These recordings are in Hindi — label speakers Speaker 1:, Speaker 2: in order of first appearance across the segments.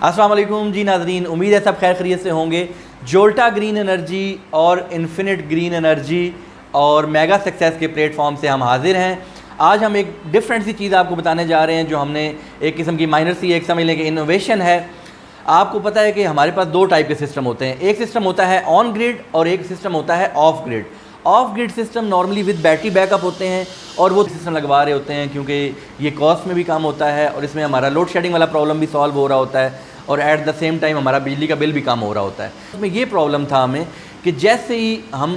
Speaker 1: अस्सलाम वालेकुम जी नाज़रीन, उम्मीद है सब खैर खैरियत से होंगे। जोल्टा ग्रीन एनर्जी और इन्फिनिट ग्रीन एनर्जी और मेगा सक्सेस के प्लेटफॉर्म से हम हाजिर हैं। आज हम एक डिफरेंट सी चीज़ आपको बताने जा रहे हैं जो हमने एक किस्म की माइनर सी एक समझ लें कि इनोवेशन है। आपको पता है कि हमारे पास दो टाइप के सिस्टम होते हैं, एक सिस्टम होता है ऑन ग्रिड और एक सिस्टम होता है of grid. Of grid system normally with battery backup होते हैं और वो सिस्टम लगवा रहे होते हैं क्योंकि ये कॉस्ट में भी कम होता है और इसमें हमारा लोड शेडिंग वाला प्रॉब्लम भी सॉल्व हो रहा होता है और एट द सेम टाइम हमारा बिजली का बिल भी कम हो रहा होता है। उसमें ये प्रॉब्लम था हमें कि जैसे ही हम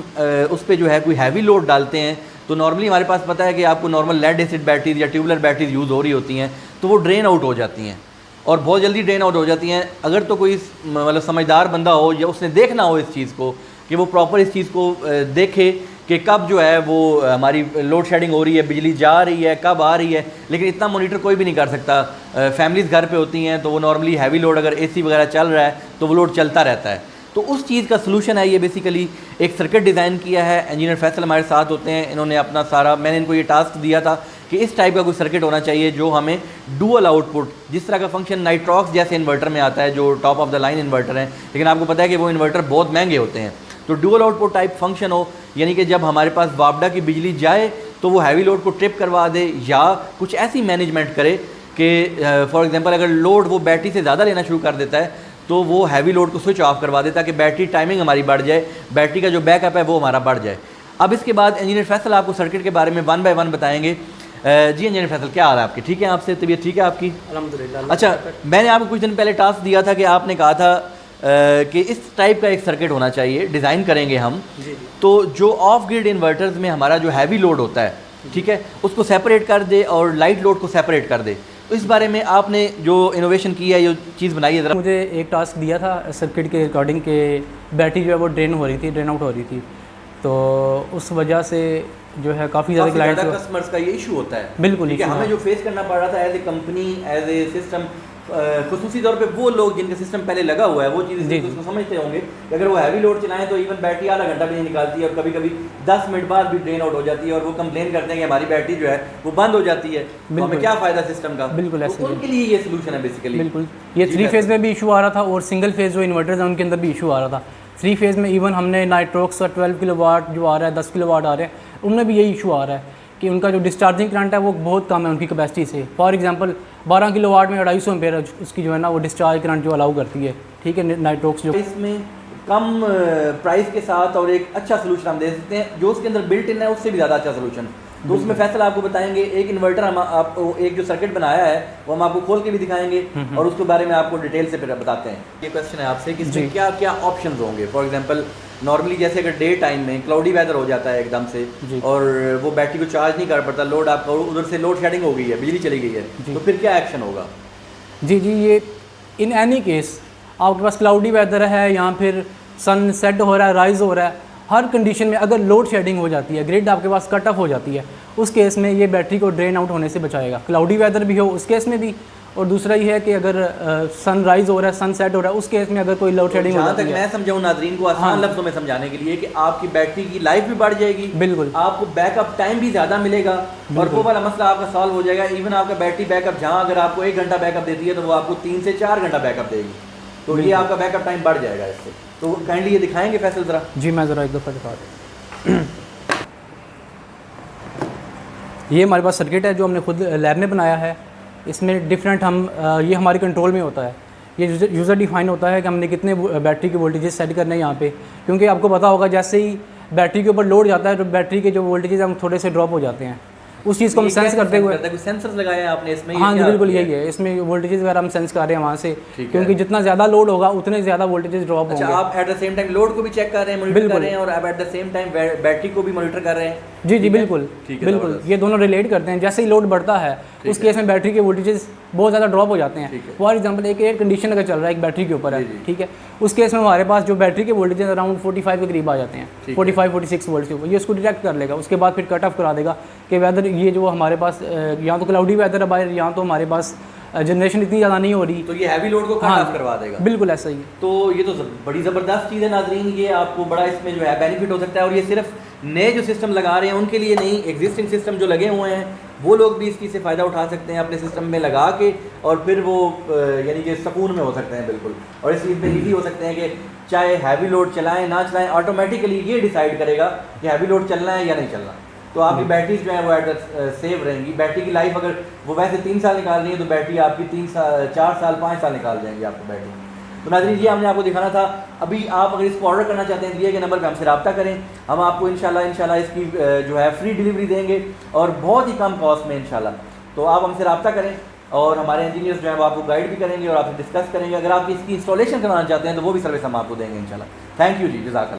Speaker 1: उस पर जो है कोई हैवी लोड डालते हैं तो नॉर्मली हमारे पास पता है कि आपको नॉर्मल लेड एसिड बैटरीज या ट्यूबुलर बैटरीज यूज़ हो रही होती हैं तो वो ड्रेन आउट हो जाती हैं और बहुत जल्दी ड्रेन आउट हो जाती हैं। अगर तो कोई मतलब समझदार बंदा हो या उसने देखना हो इस चीज़ को कि वो प्रॉपर इस चीज़ को देखे कि कब जो है वो हमारी लोड शेडिंग हो रही है, बिजली जा रही है, कब आ रही है, लेकिन इतना मॉनिटर कोई भी नहीं कर सकता। फैमिलीज़ घर पे होती हैं तो वो नॉर्मली हैवी लोड अगर एसी वगैरह चल रहा है तो वो लोड चलता रहता है। तो उस चीज़ का सलूशन है ये बेसिकली एक सर्किट डिज़ाइन किया है। इंजीनियर फैसल हमारे साथ होते हैं, इन्होंने अपना सारा, मैंने इनको ये टास्क दिया था कि इस टाइप का कोई सर्किट होना चाहिए जो हमें डुअल आउटपुट, जिस तरह का फंक्शन नाइट्रॉक्स जैसे इन्वर्टर में आता है जो top of the line inverter हैं, लेकिन आपको पता है कि वो इन्वर्टर बहुत महंगे होते हैं। तो डुअल आउटपुट टाइप फंक्शन हो, यानी कि जब हमारे पास वापडा की बिजली जाए तो वो हैवी लोड को ट्रिप करवा दे या कुछ ऐसी मैनेजमेंट करे कि फॉर एग्जांपल अगर लोड वो बैटरी से ज़्यादा लेना शुरू कर देता है तो वो हैवी लोड को स्विच ऑफ करवा देता है कि बैटरी टाइमिंग हमारी बढ़ जाए, बैटरी का जो बैकअप है वो हमारा बढ़ जाए। अब इसके बाद इंजीनियर फैसल आपको सर्किट के बारे में वन बाय वन बताएंगे। जी इंजीनियर फैसल, क्या हाल है आपकी? ठीक है, आपसे तबीयत ठीक है आपकी?
Speaker 2: अल्हम्दुलिल्लाह।
Speaker 1: अच्छा, मैंने आपको कुछ दिन पहले टास्क दिया था कि आपने कहा था कि इस टाइप का एक सर्किट होना चाहिए, डिज़ाइन करेंगे हम।
Speaker 2: जी।
Speaker 1: तो जो ऑफ ग्रिड इन्वर्टर्स में हमारा जो हैवी लोड होता है, ठीक है, उसको सेपरेट कर दे और लाइट लोड को सेपरेट कर दे। तो इस बारे में आपने जो इनोवेशन की है, जो चीज़ बनाई है, ज़रा
Speaker 2: मुझे एक टास्क दिया था सर्किट के अकॉर्डिंग के बैटरी जो है वो ड्रेन हो रही थी, ड्रेन आउट हो रही थी, तो उस वजह से जो है काफ़ी ज़्यादा क्लाइंट्स
Speaker 1: कस्टमर्स का ये इशू होता है।
Speaker 2: बिल्कुल,
Speaker 1: ठीक है, हमें जो फेस करना पड़ रहा था as a company, as a system, खुसूसी तौर पे वो लोग जिनका सिस्टम पहले लगा हुआ है वो चीज़ उसको समझते होंगे कि अगर वो हैवी लोड चलाएं तो इवन बैटरी आधा घंटा भी नहीं निकालती है और कभी कभी 10 मिनट बाद भी ड्रेन आउट हो जाती है और वो कंप्लेन करते हैं कि हमारी बैटरी जो है वो बंद हो जाती है, तो हमें क्या फ़ायदा सिस्टम का?
Speaker 2: बिल्कुल ऐसे
Speaker 1: तो उनके लिए ये सोल्यूशन है बेसिकली।
Speaker 2: बिल्कुल, ये 3 फेज़ में भी इशू आ रहा था और सिंगल फेज़ जो इन्वर्टर्स हैं उनके अंदर भी इशू आ रहा था। 3 फेज़ में इवन हमने नाइट्रॉक्स का 12 किलोवाट जो आ रहा है, 10 किलोवाट आ रहे हैं, उनमें भी यही इशू आ रहा है कि उनका जो डिस्चार्जिंग करंट है वो बहुत कम है उनकी कैपेसिटी से। फॉर एग्जांपल 12 किलोवाट में 250 एम्पेयर उसकी जो है ना वो डिस्चार्ज करंट जो अलाउ करती है। ठीक है, नाइट्रॉक्स जो
Speaker 1: इसमें कम प्राइस के साथ और एक अच्छा सोल्यूशन हम दे सकते हैं जो उसके अंदर बिल्ट इन है उससे भी ज़्यादा अच्छा सोल्यूशन। तो उसमें फैसल आपको बताएंगे, एक इन्वर्टर हम आपको एक जो सर्किट बनाया है वो हम आपको खोल के भी दिखाएंगे और उसके बारे में आपको डिटेल से फिर बताते हैं। ये क्वेश्चन है आपसे कि इसमें क्या क्या ऑप्शंस होंगे। फॉर एग्जांपल नॉर्मली जैसे अगर डे टाइम में क्लाउडी वेदर हो जाता है एकदम से और वो बैटरी को चार्ज नहीं कर पाता, लोड आपका उधर से लोड शेडिंग हो गई है, बिजली चली गई है, तो फिर क्या एक्शन होगा?
Speaker 2: जी, ये इन एनी केस आपके पास क्लाउडी वेदर है या फिर सन सेट हो रहा है, राइज हो रहा है, हर कंडीशन में अगर लोड शेडिंग हो जाती है, ग्रिड आपके पास कट ऑफ हो जाती है, उस केस में ये बैटरी को ड्रेन आउट होने से बचाएगा। क्लाउडी वेदर भी हो उस केस में भी, और दूसरा ये है कि अगर सन राइज हो रहा है, सन सेट हो रहा है, उस केस में अगर कोई लोड शेडिंग हो जाती है।
Speaker 1: मैं समझाऊं नाजरीन को आसान लफ्जों में समझाने के लिए कि आपकी बैटरी की लाइफ भी बढ़ जाएगी, बिल्कुल, आपको बैकअप टाइम भी ज़्यादा मिलेगा और वो वाला मसला आपका सॉल्व हो जाएगा। इवन आपका बैटरी बैकअप जहाँ अगर आपको 1 घंटा बैकअप देती है तो वो आपको 3 से 4 घंटा बैकअप देगी, तो ये आपका बैकअप टाइम बढ़ जाएगा इससे। तो काइंडली ये दिखाएंगे फैसल ज़रा?
Speaker 2: जी, मैं ज़रा एक दफ़ा दिखा दूँ। ये हमारे पास सर्किट है जो हमने खुद लैब में बनाया है। इसमें डिफरेंट हम ये हमारे कंट्रोल में होता है, ये यूज़र डिफाइन होता है कि हमने कितने बैटरी के वोल्टेजेस सेट करने हैं यहाँ पे, क्योंकि आपको पता होगा जैसे ही बैटरी के ऊपर लोड जाता है तो बैटरी के जो वोल्टेजेस हैं हम थोड़े से ड्रॉप हो जाते हैं। उस चीज़ को हम सेंस करते हुए,
Speaker 1: सेंसर्स लगाए हैं आपने इसमें?
Speaker 2: हाँ जी, बिल्कुल यही है, इसमें वोल्टेजेस वगैरह हम सेंस कर रहे हैं वहाँ से, क्योंकि जितना ज़्यादा लोड होगा उतने ज़्यादा वोल्टेजेस ड्रॉप होंगे।
Speaker 1: आप at the same time load को भी चेक कर रहे हैं, मॉनिटर कर रहे हैं और आप at the same time battery को भी मॉनिटर कर रहे हैं?
Speaker 2: जी, बिल्कुल बिल्कुल, ये दोनों रिलेट करते हैं। जैसे ही लोड बढ़ता है उस केस में बैटरी के वोल्टेजेस बहुत ज़्यादा ड्रॉप हो जाते हैं। फॉर एग्जांपल एक एयर कंडीशन अगर चल रहा है एक बैटरी के ऊपर है, ठीक है, उस केस में हमारे पास जो बैटरी के वोल्टेज अराउंड 45 के करीब आ जाते हैं, 45-46 वोल्ट के ऊपर, ये उसको डिटेक्ट कर लेगा। उसके बाद फिर कट ऑफ करा देगा कि वेदर ये जो हमारे पास या तो क्लाउडी वेदर है बाहर या तो हमारे पास जनरेशन इतनी ज़्यादा नहीं हो रही,
Speaker 1: तो ये हैवी लोड को कट ऑफ करवा देगा।
Speaker 2: बिल्कुल ऐसा ही है।
Speaker 1: तो ये तो बड़ी ज़बरदस्त चीज़ है नाजरीन, ये आपको बड़ा इसमें जो है बेनिफिट हो सकता है और ये सिर्फ नए जो सिस्टम लगा रहे हैं उनके लिए नहीं, एग्जिस्टिंग सिस्टम जो लगे हुए हैं वो लोग भी इसकी से फ़ायदा उठा सकते हैं अपने सिस्टम में लगा के, और फिर वो यानी कि सुकून में हो सकते हैं बिल्कुल, और इस चीज़ में ईजी हो सकते हैं कि चाहे हैवी लोड चलाएं ना चलाएं, ऑटोमेटिकली ये डिसाइड करेगा कि हैवी लोड चलना है या नहीं चलना। तो आपकी बैटरीज जो है वो एट सेव रहेंगी। बैटरी की लाइफ अगर वो वैसे 3 साल निकाल रही है तो बैटरी आपकी 4 साल 5 साल निकाल जाएंगी आपको बैटरी। तो नाज़रीन ये हमने आपको दिखाना था। अभी आप अगर इसको ऑर्डर करना चाहते हैं दिए गए नंबर पे हमसे रब्ता करें, हम आपको इंशाल्लाह इसकी जो है फ्री डिलीवरी देंगे और बहुत ही कम कॉस्ट में इंशाल्लाह। तो आप हमसे रब्ता करें और हमारे इंजीनियर्स जो है वो आपको गाइड भी करेंगे और आपसे डिस्कस करेंगे। अगर आप इसकी इंस्टॉलेशन करवाना चाहते हैं तो वो भी सर्विस हम आपको देंगे इंशाल्लाह। थैंक यू जी, जज़ाकल्लाह।